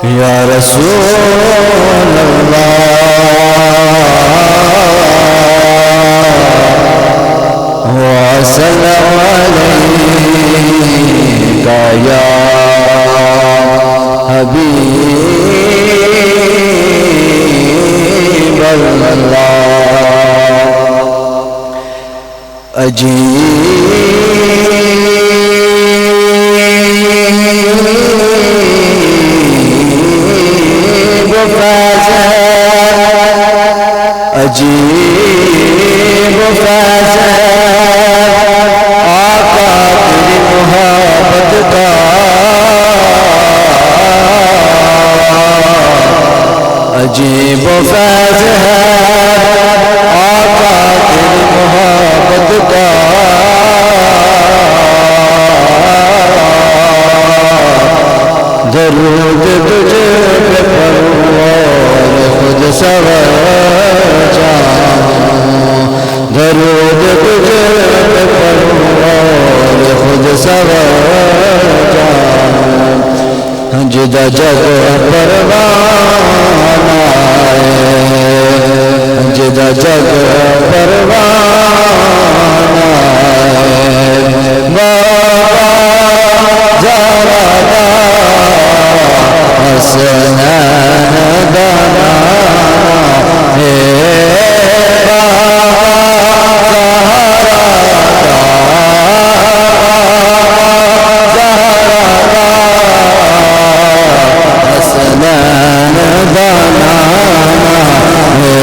یا رسول اللہ وسلم علیک یا حبیب اللہ عجیب فیض آقا تیری محبت کا عجیب فیض ہے آقا تیری محبت کا درود تجھے پہ پڑھوں اور خود سور جاؤں درود تجھے پہ پڑھوں اور خود سور جاؤں جدہ جگ پروان آئے جدہ جگ پروان آئے بابا زہرا دا حسنین دانا ہے بابا زہرا دا حسنین دانا ہے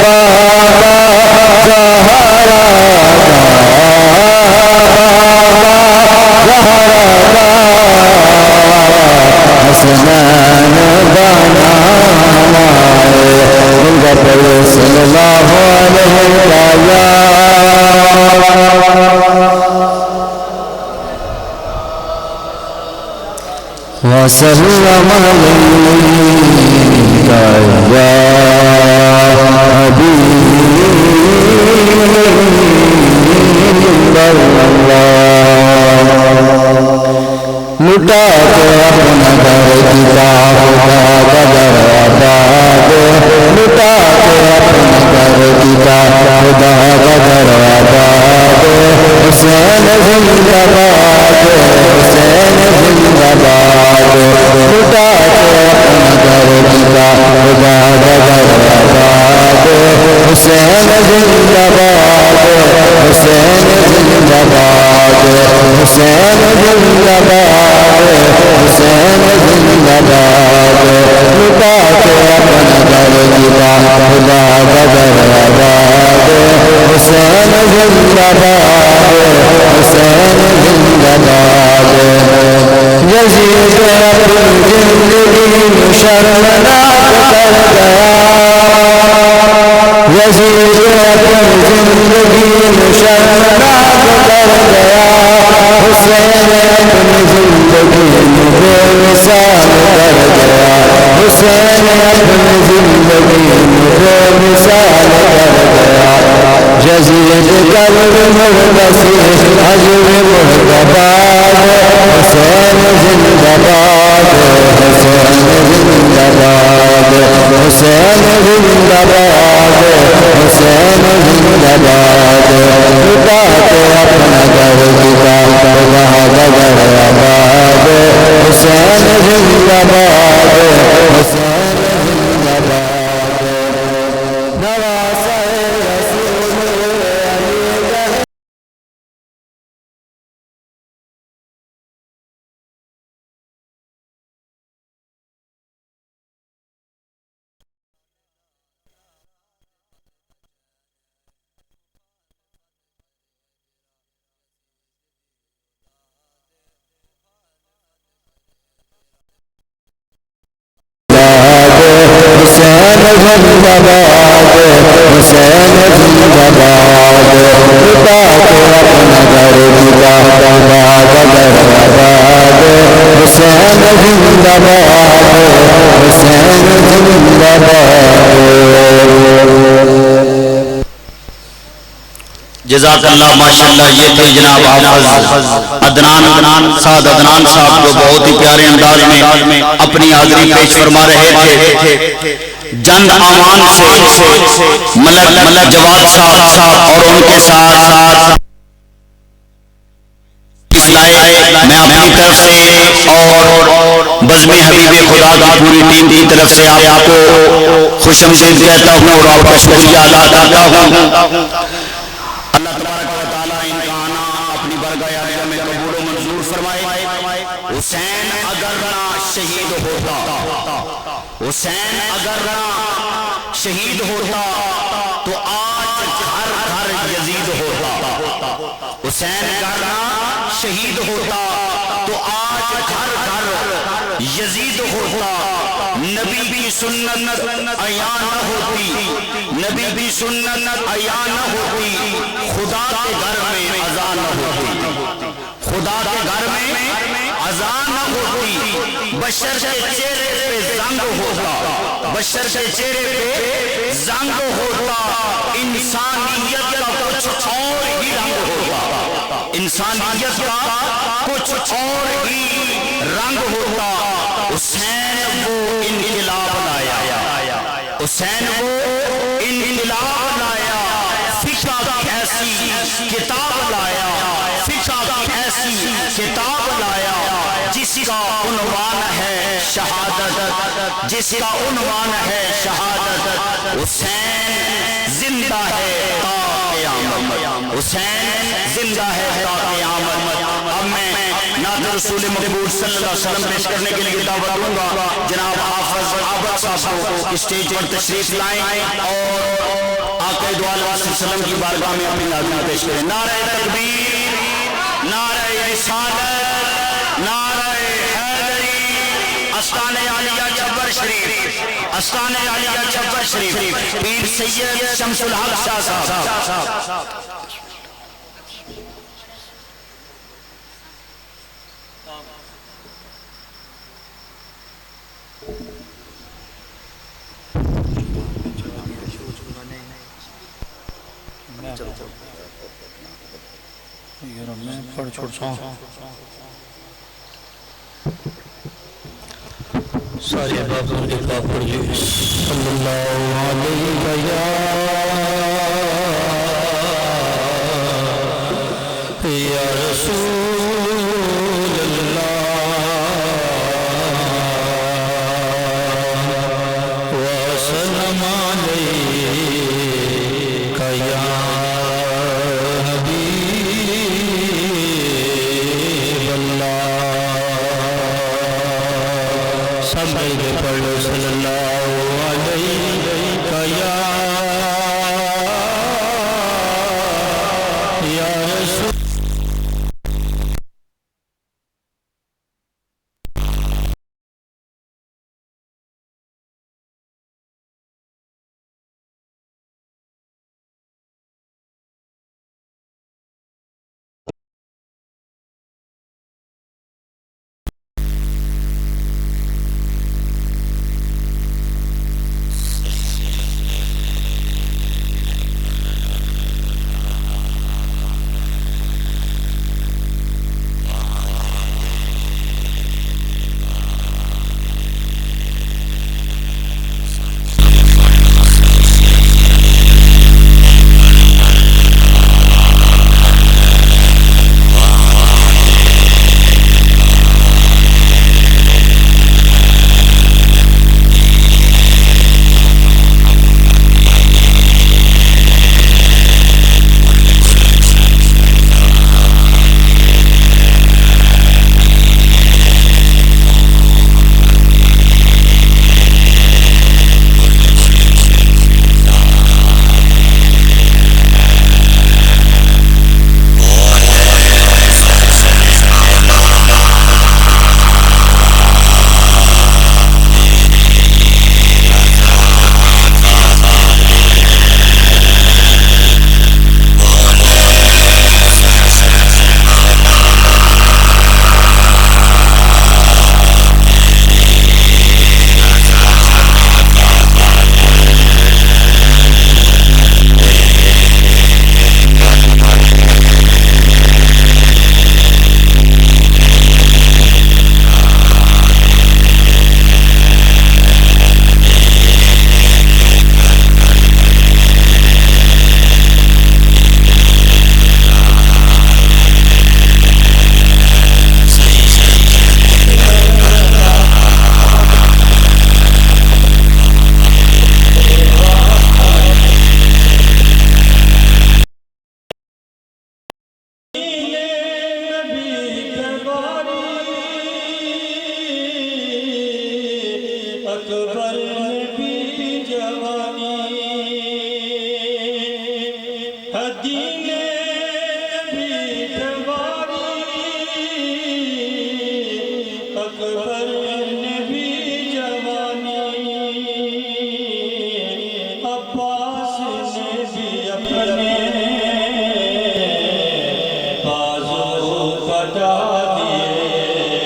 بابا زہرا حسنین دانا صلی اللہ علیہ وسلم علیک یا حبیب اللہ لٹا کے اپنا گھر کتاب کا بدر آباد لٹا کے اپنا گھر کتاب خدا بدر آباد حسین زندہ باد حسین زندہ باد لٹا کے اپنا گھر کتاب خدا بدر آباد حسین زندہ باد حسین زندہ باد حسین زندہ باد حسین زندہ باد لٹا کے اپنا گھر کتاب خدا بدر آباد حسین زندہ باد حسین زندہ باد یزید اپنی زندگی میں شرمناک کر گیا یزید اپنی زندگی میں شرمناک کر گیا حسین اپنی زندگی میں بے مثال کر گیا حسین اپنی زندگی میں بے مثال کر گیا یزید قلب مردسی عجب مردباد حسین زندہ باد حسین زندہ باد حسین زندہ باد حسین زندہ باد لٹا کے اپنا گھر کتاب خدا بدر آباد حسین زندہ باد حسین زندہ باد نواسہ رسول علی گڑھ حسین زندہ باد حسین زندہ باد لٹا کے اپنا گھر کتاب خدا بدر آباد حسین زندہ باد حسین زندہ باد جزاک اللہ ماشاءاللہ. یہ تھے جناب حافظ عدنان سعد عدنان صاحب جو بہت ہی پیارے انداز میں اپنی حاضری پیش فرما رہے تھے. جند آمان سے ملک جواد صاحب اور ان کے ساتھ میں اپنی طرف سے اور بزم حبیب خدا کی پوری ٹیم کی طرف سے آپ کو خوش آمدید کہتا ہوں اور آپ کا شکریہ ادا کرتا ہوں. اللہ تبارک و تعالی ان کا آنا اپنی برگاہ عالیہ میں قبول و منظور فرمائے. حسین اگر نہ شہید ہوتا، حسین اگر نہ شہید ہوتا تو آج ہر گھر یزید ہوتا. حسین اگر نہ شہید ہوتا تو آج گھر گھر یزید ہوتا. نبی کی سنت عیاں نہ ہوتی، نبی کی سنت عیاں نہ ہوتی، خدا کے گھر میں اذان نہ ہوتی، خدا کے گھر میں اذان نہ ہوتی. بشر کے چہرے پہ زنگ ہوتا، بشر کے چہرے پہ زنگ ہوتا. انسانیت کا کچھ اور ہی رنگ ہوتا، انسانیت کا کچھ اور ہی رنگ ہوتا. حسین وہ انقلاب لایا، حسین وہ انقلاب لایا. فقہ کی ایسی کتاب لایا، فقہ کی ایسی کتاب لایا جس کا عنوان ہے شہادت، جس کا عنوان ہے شہادت. حسین زندہ ہے تا قیامت، حسین زندہ ہے تا قیامت. اب میں نعت رسول مقبول صلی اللہ علیہ وسلم پیش کرنے کے لیے دعوت دوں گا. جناب حافظ عابد صاحب کو اسٹیج پر تشریف لائیں اور آقا دو عالم صلی اللہ علیہ وسلم کی بارگاہ میں اپنی نعت پیش کریں. نعرہ تکبیر، نعرہ رسالت، نعرہ حیدری. استان عالیہ چبر شریف، استان عالیہ چبر شریف، پیر سید شمس الحق شاہ صاحب. پڑھ چھوڑتا ہوں سارے بابوں کے پاک پڑھیے. صلی اللہ علیہ یا رسول اللہ وسلم علیہ یا صلی اللہ علیہ یا رسول دین نبی دواری اکبر نے بھی جوانی عباس نے بھی اپنے بازو کٹا دیے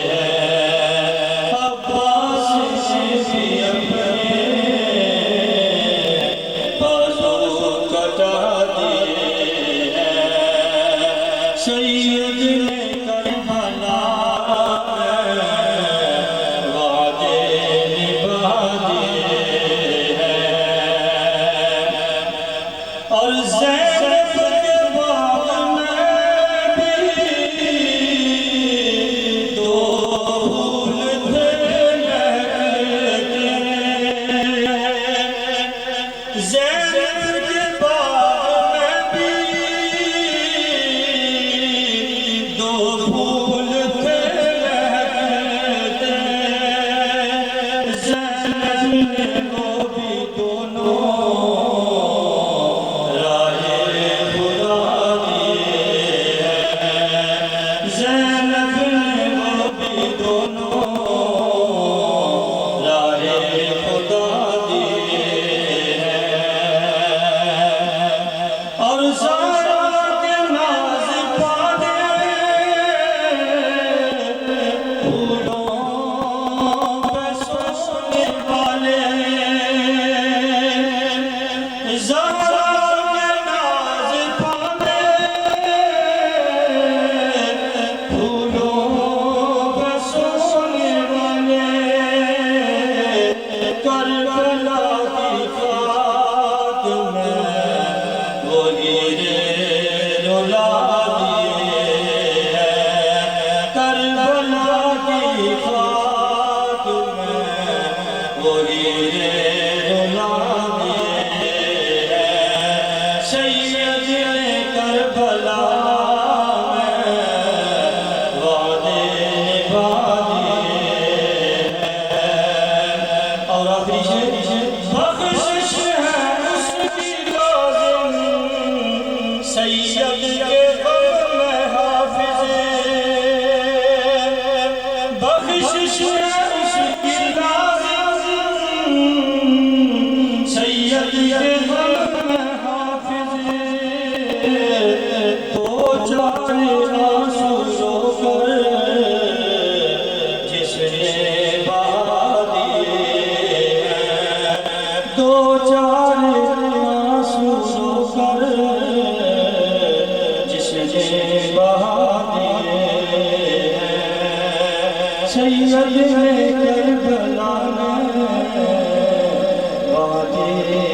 ہیں عباس نے بھی اپنے بازو کٹا دیے ہیں سید نے کربلا وعدے نبھا دیے ہیں اور زینب کے باغ میں بھی دو پھول تھے مہکتے زینب کے باغ میں بھی دو پھول تھے مہکتے زینب نے وہ بھی دونوں زینب نے وہ بھی دونوں راہ خدا دیے ہیں اور زہرا کے ناز پانے پھولوں پہ سونے والے زہرا کے ناز پانے کربلا کی خاک میں وہ ہیرے رلا دیے ہیں کربلا کی خاک میں وہ ہیرے رلا دیے ہیں سید نے کربلا میں وعدے نبھا دیے ہیں اور آخری شعر بخشش ہے اس کی لازم سید کے غم میں حافظ بخشش ہے اس کی لازم سید کے غم میں حافظ تو چارے آنسو رو کر جس نے بہا دیے دو چار آنسو رو کر جس نے بہا دیے ہیں سید نے کربلا میں وعدے